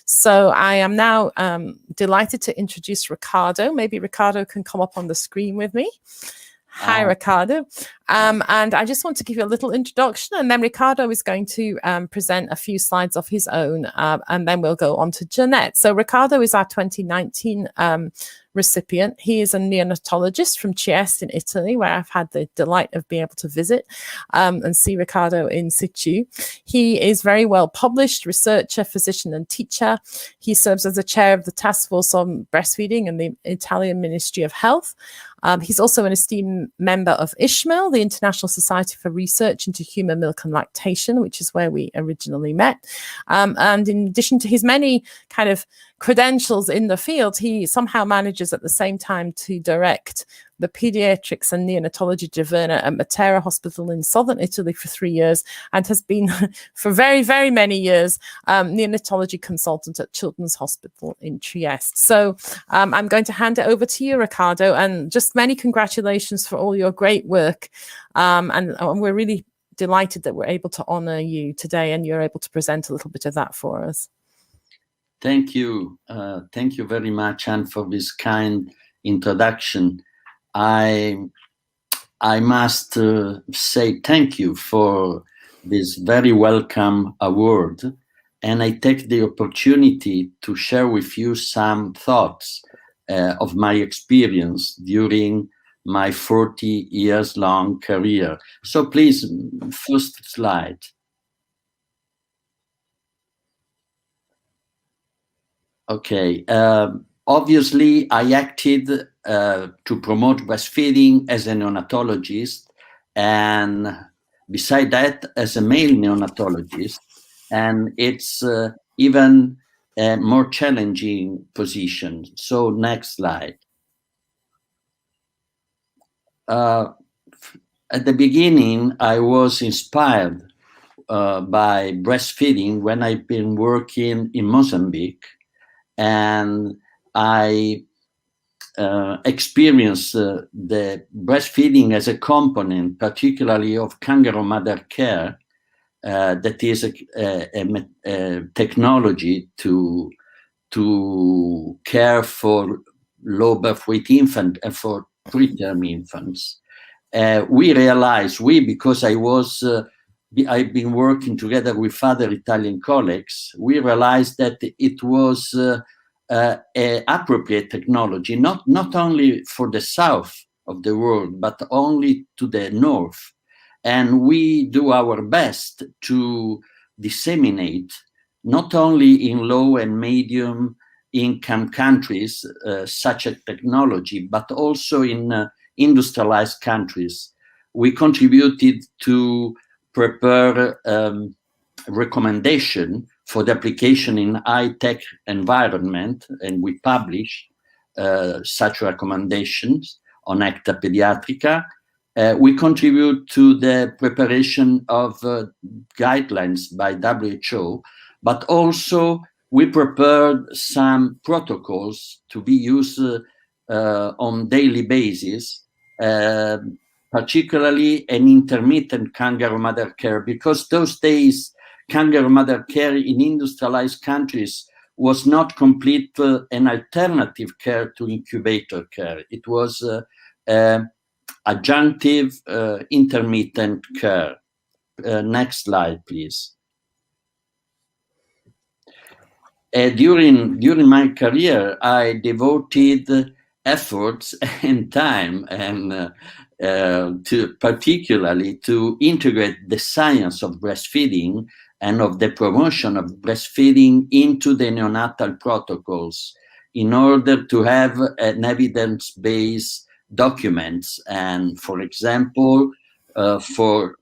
So I am now delighted to introduce Riccardo. Maybe Riccardo can come up on the screen with me. Hi, Riccardo. And I just want to give you a little introduction, and then Riccardo is going to present a few slides of his own, and then we'll go on to Jeanette. So Riccardo is our 2019 recipient. He is a neonatologist from Trieste in Italy, where I've had the delight of being able to visit and see Riccardo in situ. He is very well published researcher, physician and teacher. He serves as the chair of the task force on breastfeeding in the Italian Ministry of Health. He's also an esteemed member of ISHML, the International Society for Research into Human Milk and Lactation, which is where we originally met. And in addition to his many kind of credentials in the field, he somehow manages at the same time to direct the pediatrics and neonatology division at Matera Hospital in southern Italy for 3 years, and has been for very, very many years neonatology consultant at Children's Hospital in Trieste. So I'm going to hand it over to you, Riccardo, and just many congratulations for all your great work. And we're really delighted that we're able to honor you today, and you're able to present a little bit of that for us. Thank you. Thank you very much, Anne, for this kind introduction. I must say thank you for this very welcome award, and I take the opportunity to share with you some thoughts of my experience during my 40 years long career. So please, first slide. Okay. Obviously, I acted to promote breastfeeding as a neonatologist, and beside that, as a male neonatologist. And it's even a more challenging position. So next slide. At the beginning, I was inspired by breastfeeding when I've been working in Mozambique, and I experienced the breastfeeding as a component, particularly of kangaroo mother care, that is a technology to care for low birth weight infant and for preterm infants. We realized, because I've been working together with other Italian colleagues, we realized that it was an appropriate technology, not only for the south of the world, but only to the north. And we do our best to disseminate, not only in low and medium income countries, such a technology, but also in industrialized countries. We contributed to prepare recommendation for the application in high-tech environment, and we publish such recommendations on Acta Pediatrica. We contribute to the preparation of guidelines by WHO, but also we prepared some protocols to be used on daily basis, particularly an intermittent kangaroo mother care, because those days kangaroo mother care in industrialized countries was not complete an alternative care to incubator care. It was adjunctive intermittent care. Next slide, please. During my career, I devoted efforts and time and particularly to integrate the science of breastfeeding and of the promotion of breastfeeding into the neonatal protocols in order to have an evidence-based documents, and for example, for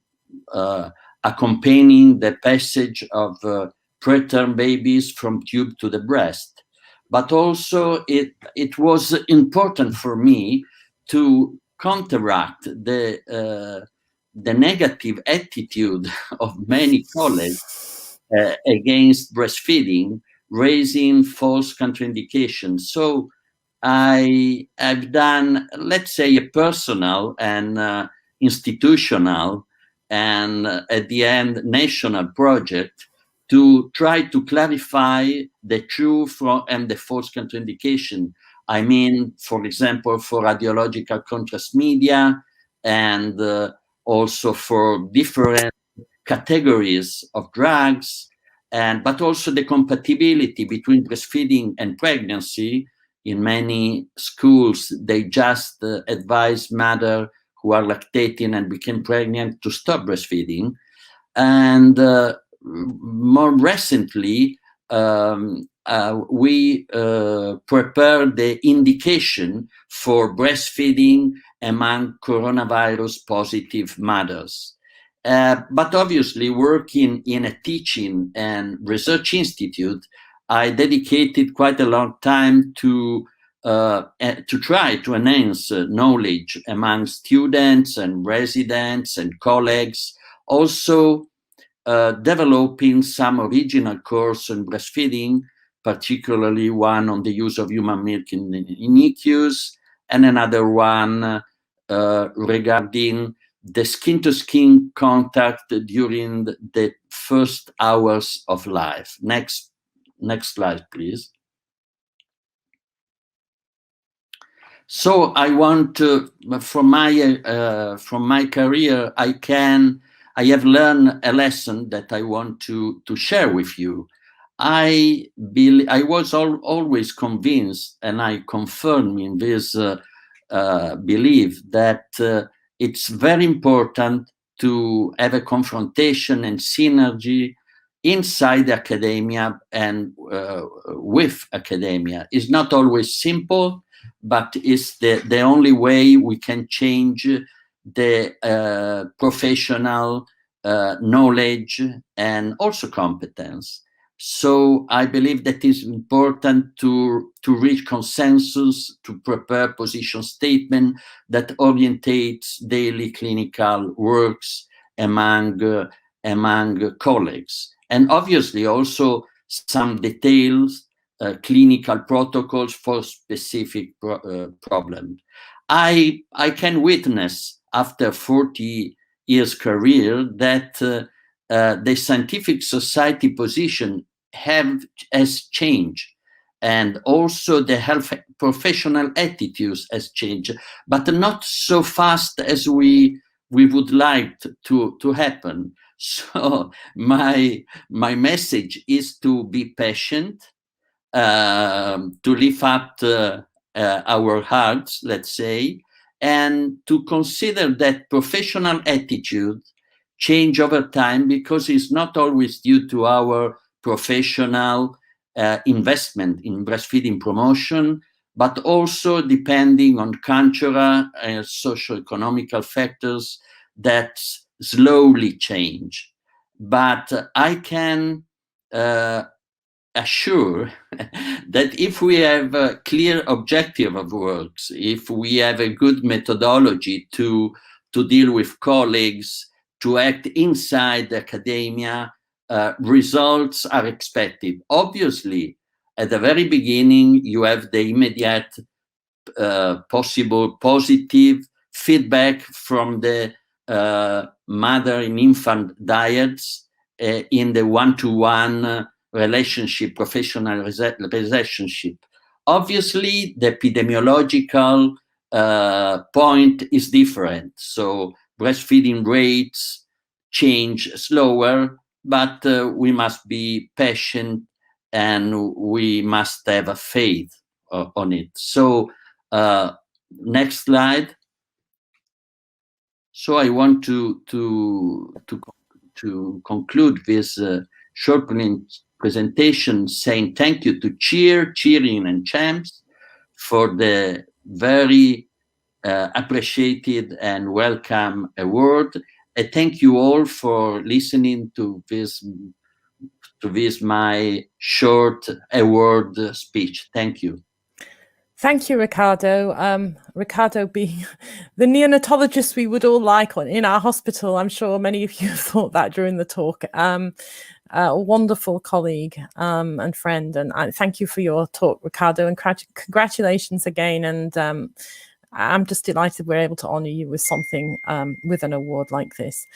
accompanying the passage of preterm babies from tube to the breast. But also it was important for me to counteract the negative attitude of many colleagues against breastfeeding, raising false contraindications. So I've done, let's say, a personal and institutional and at the end national project to try to clarify the true and the false contraindication. I mean, for example, for radiological contrast media, and also for different categories of drugs, but also the compatibility between breastfeeding and pregnancy. In many schools, they just advise mothers who are lactating and became pregnant to stop breastfeeding. And more recently, we prepared the indication for breastfeeding among coronavirus positive mothers. But obviously, working in a teaching and research institute, I dedicated quite a long time to try to enhance knowledge among students and residents and colleagues. Also, developing some original course on breastfeeding, particularly one on the use of human milk in NICUs, and another one regarding the skin-to-skin contact during the first hours of life. Next slide, please. So I want to, from my career, I have learned a lesson that I want to share with you. I was always convinced, and I confirm in this belief, that it's very important to have a confrontation and synergy inside academia and with academia. It's not always simple, but it's the only way we can change the professional knowledge and also competence. So I believe that it's important to reach consensus, to prepare position statement that orientates daily clinical works among colleagues, and obviously also some details, clinical protocols for specific problems. I can witness, after 40 years career, that the scientific society position has changed, and also the health professional attitudes has changed, but not so fast as we would like to happen. So my message is to be patient, to lift up our hearts, let's say, and to consider that professional attitude change over time, because it's not always due to our professional investment in breastfeeding promotion, but also depending on cultural and socio-economical factors that slowly change. But I can assure that if we have a clear objective of works, if we have a good methodology to deal with colleagues, to act inside academia, results are expected. Obviously, at the very beginning, you have the immediate possible positive feedback from the mother and infant diets in the one-to-one relationship, professional relationship. Obviously, the epidemiological point is different. So breastfeeding rates change slower, but we must be patient and we must have a faith on it. So next slide. So I want to conclude this short presentation saying thank you to Cheering and Champs for the very appreciated and welcome award. Thank you all for listening to this my short award speech. Thank you. Thank you, Riccardo. Riccardo being the neonatologist we would all like in our hospital. I'm sure many of you have thought that during the talk. A wonderful colleague and friend. And thank you for your talk, Riccardo, and congratulations again. And I'm just delighted we're able to honor you with something, with an award like this.